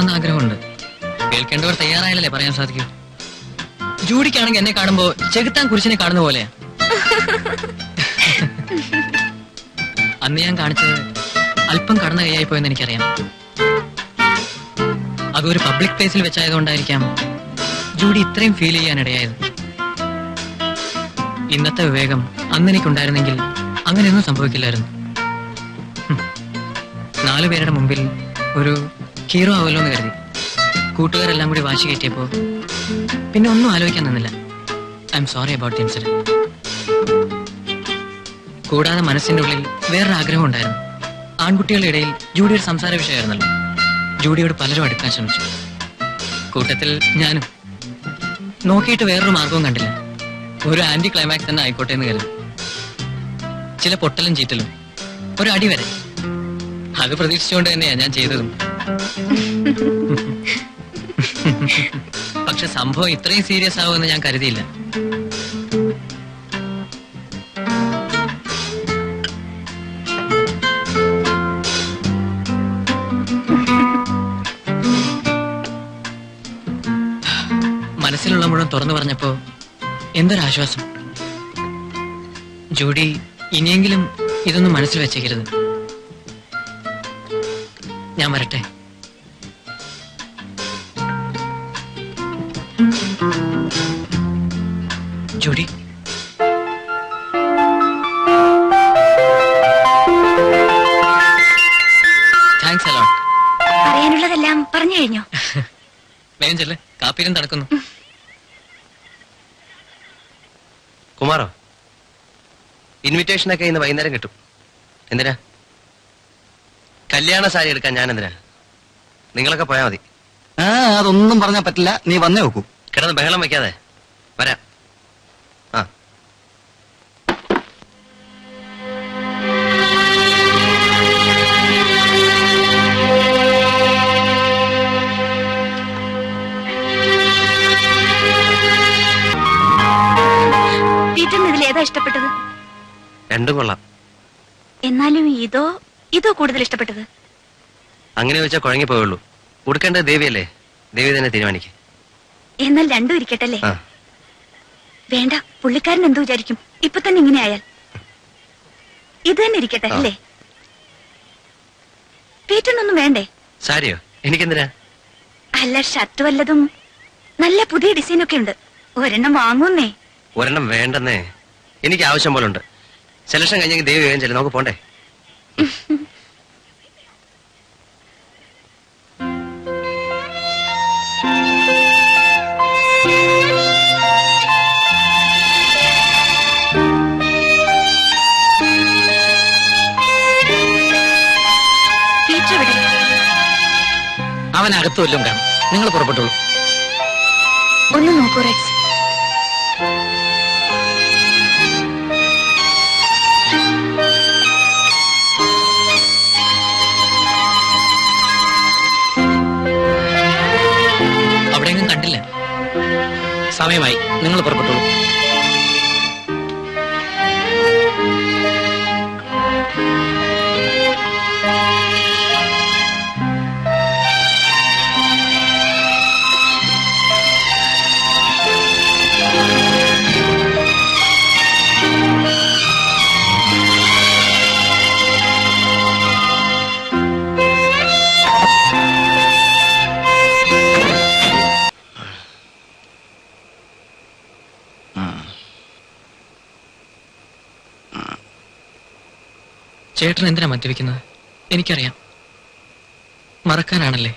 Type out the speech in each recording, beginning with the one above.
കേൾക്കണമെന്ന് ആഗ്രഹമുണ്ട്. കേൾക്കേണ്ടവർ തയ്യാറായാലല്ലേ പറയാൻ സാധിക്കൂ. ജൂഡിക്കാണെങ്കിൽ എന്നെ കാണുമ്പോ ചെകുത്താൻ കുരിശിനെ കാണുന്ന പോലെയാ. അന്ന് ഞാൻ കാണിച്ചത് അല്പം കടന്ന കൈയായി പോയെന്ന് എനിക്കറിയാം. അതൊരു പബ്ലിക് പ്ലേസിൽ വെച്ചായതുകൊണ്ടായിരിക്കാം ജൂഡി ഇത്രയും ഫീൽ ചെയ്യാനിടയായത്. ഇന്നത്തെ വിവേകം അന്നെനിക്കുണ്ടായിരുന്നെങ്കിൽ അങ്ങനെയൊന്നും സംഭവിക്കില്ലായിരുന്നു. 4 പേരുടെ മുമ്പിൽ ഒരു ഹീറോ ആവല്ലോ എന്ന് കരുതി കൂട്ടുകാരെല്ലാം കൂടി വാശി കയറ്റിയപ്പോ പിന്നെ ഒന്നും ആലോചിക്കാൻ നിന്നില്ല. I am sorry about the incident. കൂടാതെ മനസ്സിന്റെ ഉള്ളിൽ വേറൊരു ആഗ്രഹം ഉണ്ടായിരുന്നു. ആൺകുട്ടികളുടെ ഇടയിൽ ജൂഡിയുടെ സംസാര വിഷയമായിരുന്നല്ലോ. ജൂഡിയോട് പലരും അടുക്കാൻ ശ്രമിച്ചു, കൂട്ടത്തിൽ ഞാനും. നോക്കിയിട്ട് വേറൊരു മാർഗവും കണ്ടില്ല. ഒരു ആന്റി ക്ലൈമാക്സ് തന്നെ ആയിക്കോട്ടെ എന്ന് കരുതി. ചില പൊട്ടലും ചീറ്റലും, ഒരു അടി വരെ. അത് പ്രതീക്ഷിച്ചുകൊണ്ട് തന്നെയാ ഞാൻ ചെയ്തതും. പക്ഷെ സംഭവം ഇത്രയും സീരിയസ് ആവുമെന്ന് ഞാൻ കരുതിയില്ല. മനസ്സിലുള്ള മുഴുവൻ തുറന്നു പറഞ്ഞപ്പോ എന്തൊരാശ്വാസം. ജൂഡി, ഇനിയെങ്കിലും ഇതൊന്നും മനസ്സിൽ വെച്ചേക്കരുത്. ഞാൻ വരട്ടെ. Judy, thanks a lot. പറയാനുള്ളതെല്ലാം പറഞ്ഞു കഴിഞ്ഞോ? വേഗം ചെല്ല്, കാപ്പിയിലും തണുക്കുന്നു. കുമാറോ, ഇൻവിറ്റേഷനൊക്കെ ഇന്ന് വൈകുന്നേരം കിട്ടും. എന്തിനാ? കല്യാണ സാരി എടുക്കാൻ ഞാൻ എന്തിനാ? നിങ്ങളൊക്കെ പോയാ മതി. അതൊന്നും പറഞ്ഞാൽ പറ്റില്ല, നീ വന്നേ നോക്കൂ. കിടന്ന് ബഹളം വെക്കാതെ വരാം. ആ ഇതിലേതാ ഇഷ്ടപ്പെട്ടത്? രണ്ടും കൊള്ളാം. എന്നാലും ഇതോ കൂടുതൽ ഇഷ്ടപ്പെട്ടത്? അങ്ങനെ വെച്ചാൽ കുഴങ്ങി പോയുള്ളൂ. കൊടുക്കേണ്ടത് ദേവിയല്ലേ, ദേവി തന്നെ തീരുമാനിക്കും. എന്നാൽ രണ്ടും ഇരിക്കട്ടല്ലേ? വേണ്ട, പുള്ളിക്കാരൻ എന്തു വിചാരിക്കും ഇപ്പൊ തന്നെ ഇങ്ങനെ ആയാൽ? ഇത് തന്നെ ഇരിക്കട്ടെ അല്ലേ? പീറ്റനൊന്നും വേണ്ടേ? സാരിയോ? എനിക്കെന്തിനാ? അല്ല, ഷർട്ട് വല്ലതും നല്ല പുതിയ ഡിസൈനൊക്കെ ഉണ്ട്. ഒരെണ്ണം വാങ്ങുന്നേ. ഒരെണ്ണം വേണ്ടെന്നേ, എനിക്ക് ആവശ്യം പോലെ ഉണ്ട്. സെലക്ഷൻ കഴിഞ്ഞെങ്കിൽ ദേവി വേഗം ചെല്ലും, നമുക്ക് പോണ്ടേ? അവനകത്ത് വല്ലതും കാണും. നിങ്ങൾ പുറപ്പെട്ടോളൂ. ഒന്ന് നോക്കൂ റെക്സ്. അവിടെയെങ്കിലും കണ്ടില്ല. സമയമായി, നിങ്ങൾ പുറപ്പെട്ടോളൂ. ചേട്ടൻ എന്തിനാ മദ്യപിക്കുന്നത്? എനിക്കറിയാം. മറക്കാനാണല്ലേ?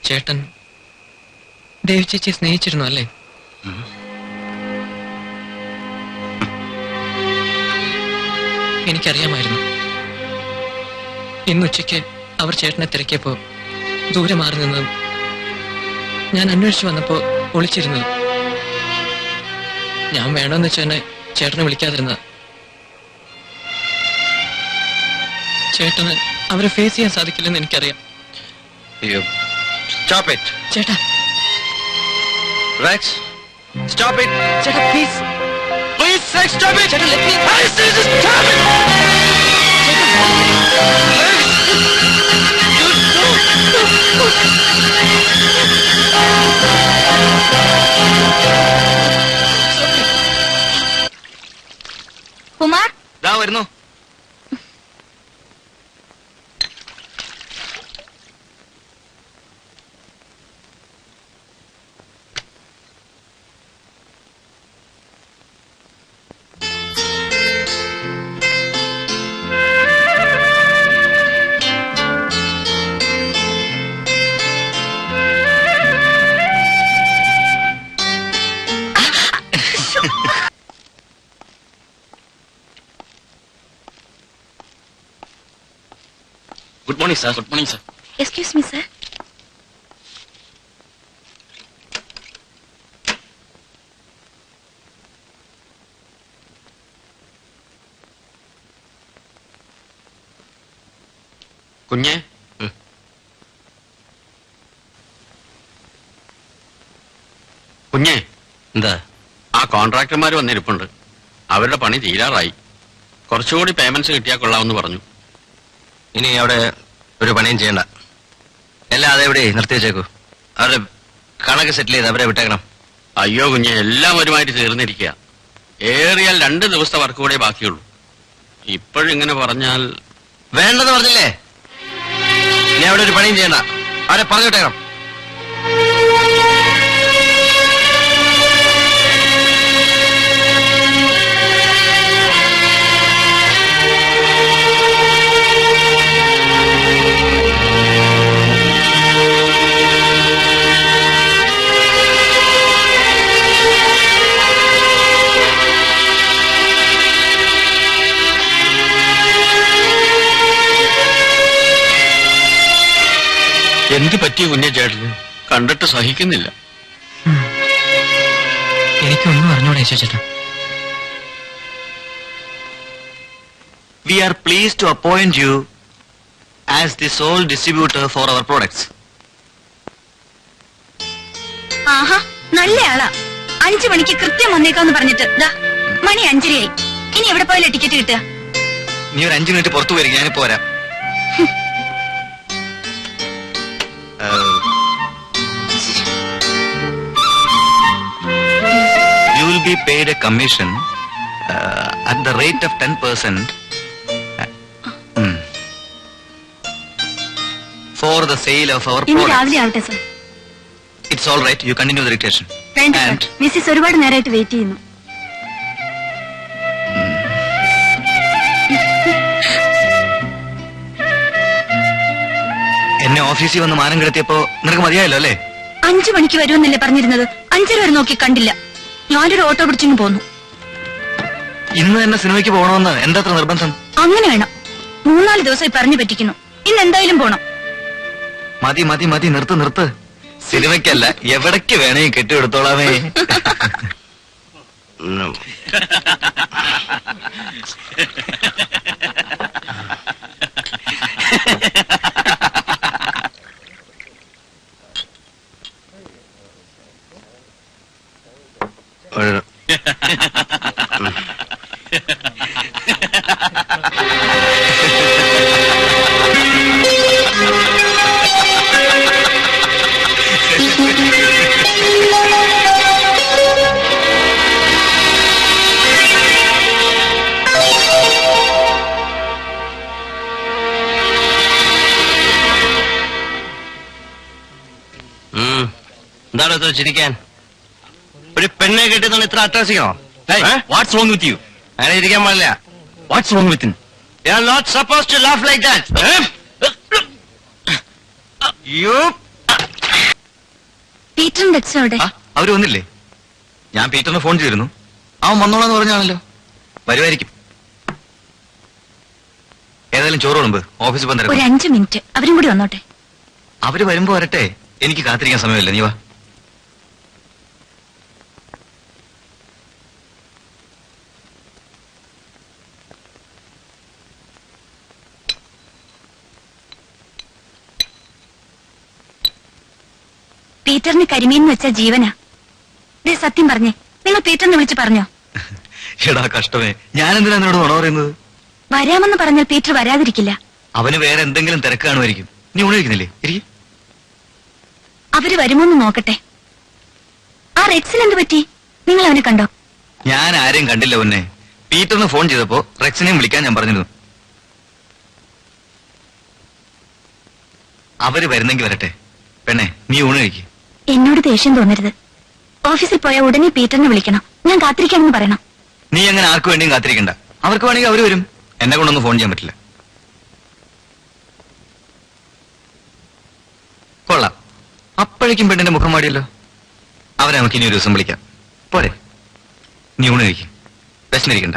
ചേട്ടൻ ദേവി ചേച്ചിയെ സ്നേഹിച്ചിരുന്നു അല്ലേ? എനിക്കറിയാമായിരുന്നു. ഇന്നുച്ചയ്ക്ക് അവർ ചേട്ടനെ തിരക്കിയപ്പോ ദൂരെ മാറി നിന്നതും ഞാൻ അന്വേഷിച്ചു വന്നപ്പോ ഒളിച്ചിരുന്നത്. ഞാൻ വേണമെന്ന് വെച്ച് തന്നെ ചേട്ടനെ വിളിക്കാതിരുന്നത്. ചേട്ടന് അവരെ ഫേസ് ചെയ്യാൻ സാധിക്കില്ലെന്ന് എനിക്കറിയാം. ചേട്ടാ, Rex, stop it! ചേട്ടാ please. Please, Rex, stop it! ചേട്ടാ, let me... I say just stop it! Rex! You don't... Kumar ഇതാ വരുന്നു. Good morning sir. Good morning sir. Excuse me sir. കുഞ്ഞെ, കുഞ്ഞെ, എന്താ? ആ കോൺട്രാക്ടർമാർ വന്നിരിപ്പുണ്ട്. അവരുടെ പണി തീരാറായി. കുറച്ചുകൂടി പേയ്മെന്റ്സ് കിട്ടിയാൽ കൊള്ളാമെന്ന് പറഞ്ഞു. ഇനി അവിടെ ഒരു പണിയും ചെയ്യണ്ട. എല്ലാം അതെവിടെ നിർത്തി വെച്ചേക്കൂ. അവരുടെ കണക്ക് സെറ്റിൽ ചെയ്ത് അവരെ വിട്ടേക്കണം. അയ്യോ കുഞ്ഞെ, എല്ലാം ഒരുമാതിരി തീർന്നിരിക്കുക. ഏറിയാൽ 2 ദിവസത്തെ വർക്ക് കൂടെ ബാക്കിയുള്ളൂ. ഇപ്പോഴിങ്ങനെ പറഞ്ഞാൽ വേണ്ടെന്ന് പറഞ്ഞില്ലേ? ഇനി അവിടെ ഒരു പണിയും ചെയ്യണ്ട. അവരെ പറഞ്ഞു വിട്ടേക്കണം. എന്ത് പറ്റിയ കുഞ്ഞെ ചേട്ടന്? കണ്ടിട്ട് സഹിക്കുന്നില്ല. എനിക്കൊന്നും അറിഞ്ഞൂടെ ചേട്ടാ. We are pleased to appoint you as the sole distributor for our products. ആഹാ, നല്ല ആളാ. 5 മണിക്ക് കൃത്യം വന്നേക്കാന്ന് പറഞ്ഞിട്ട് ദാ മണി 5:30 ഇനി എവിടെ പോയാലും ടിക്കറ്റ് കിട്ടുക? നീ ഒരു 5 മിനിറ്റ് പുറത്തു വരിക, ഞാനിപ്പോ വരാം. You will be paid a commission at the rate of 10% for the sale of our ഇനി products. രാവിലെ ആവട്ടെ sir. It's all right. You continue the dictation. വേണ്ട സർ, And മിസ്സിസ് ഒരുപാട് നേരമായിട്ട് വെയിറ്റ് ചെയ്യുന്നു. എന്നെ ഓഫീസിൽ വന്ന് മാനം കിടത്തിയപ്പോ നിനക്ക് മതിയായല്ലോ അല്ലേ? 5 മണിക്ക് വരുമെന്നല്ലേ പറഞ്ഞിരുന്നത്? 5:30 വരെ നോക്കി കണ്ടില്ല. ഞാനൊരു ഓട്ടോ പിടിച്ചിങ്ങ് പോന്നു. ഇന്ന് തന്നെ സിനിമയ്ക്ക് പോകണമെന്ന് എന്താ അത്ര നിർബന്ധം? അങ്ങനെ വേണം. 3-4 ദിവസമായി പറഞ്ഞു പറ്റിക്കുന്നു. ഇന്ന് എന്തായാലും പോണം. മതി മതി മതി, നിർത്ത് നിർത്ത്. സിനിമയ്ക്കല്ല, എവിടേക്ക് വേണമെങ്കിൽ കെട്ടിയെടുത്തോളാമേ. എന്താണ് ഇത്ര ചിരിക്കാൻ? ഒരു പെണ്ണെ കെട്ടിയതാണ് ഇത്ര അട്രാസിക്കണോ? What's wrong with you? അങ്ങനെ ഇരിക്കാൻ പാടില്ല. What's wrong with You are not supposed to laugh like that. You. പീറ്ററിന്റെ അച്ഛൻ അവിടെ? അവര് വന്നില്ലേ? ഞാൻ പീറ്ററിന് ഫോൺ ചെയ്തിരുന്നു. അവൻ വന്നോളാന്ന് പറഞ്ഞാണല്ലോ. വരുമായിരിക്കും. ഏതായാലും ചോറ് വിളമ്പ്, ഓഫീസിൽ ഒരു വന്നിട്ട്. 5 മിനിറ്റ് അവരും കൂടി വന്നോട്ടെ. അവര് വരുമ്പോ വരട്ടെ, എനിക്ക് കാത്തിരിക്കാൻ സമയമില്ല. നീ വാ. പീറ്ററിന് കരിമീൻ എന്ന് വെച്ച ജീവനാ. ദേ സത്യം പറഞ്ഞേ, നിങ്ങൾ പീറ്ററിനെ വിളിച്ച് പറഞ്ഞോ? എടാ കഷ്ടമേ, ഞാൻ എന്തിനാ നിന്നോട് നുണ പറയുന്നത്? വരാമെന്ന് പറഞ്ഞാൽ പീറ്റർ വരാതിരിക്കില്ല. അവന് വേറെ എന്തെങ്കിലും തിരക്ക് കാണുമായിരിക്കും. നീ ഉണരിക്കുന്നില്ലേ? ഇരിക്കും. അവര് വരുമോന്ന് നോക്കട്ടെ. ആ റെഡ്സിന് എന്ത് പറ്റി? നിങ്ങൾ അവനെ കണ്ടോ? ഞാൻ ആരെയും കണ്ടില്ല പൊന്നെ. പീറ്ററിന് ഫോൺ ചെയ്തപ്പോ റെക്സിനെയും വിളിക്കാൻ ഞാൻ പറഞ്ഞിരുന്നു. അവര് വരുന്നെങ്കിൽ വരട്ടെ. പെണ്ണെ, നീ ഊണ് കഴിക്ക്. എന്നോട് ദേഷ്യം തോന്നരുത്. ഓഫീസിൽ പോയാൽ ഉടനെ പീറ്ററിനെ വിളിക്കണം. ഞാൻ കാത്തിരിക്കാമെന്ന് പറയണം. നീ അങ്ങനെ ആർക്കു വേണ്ടിയും കാത്തിരിക്കണ്ട. അവർക്ക് വേണമെങ്കിൽ അവര് വരും. എന്നെ കൊണ്ടൊന്നും ഫോൺ ചെയ്യാൻ പറ്റില്ല. കൊള്ളാം, അപ്പോഴേക്കും പെണ്ണിന്റെ മുഖം മാടിയല്ലോ. അവരെ നമുക്ക് ഇനി ഒരു ദിവസം വിളിക്കാം. പോരെ? നീ ഊണ് കഴിക്കും. വിശന്നിരിക്കണ്ട.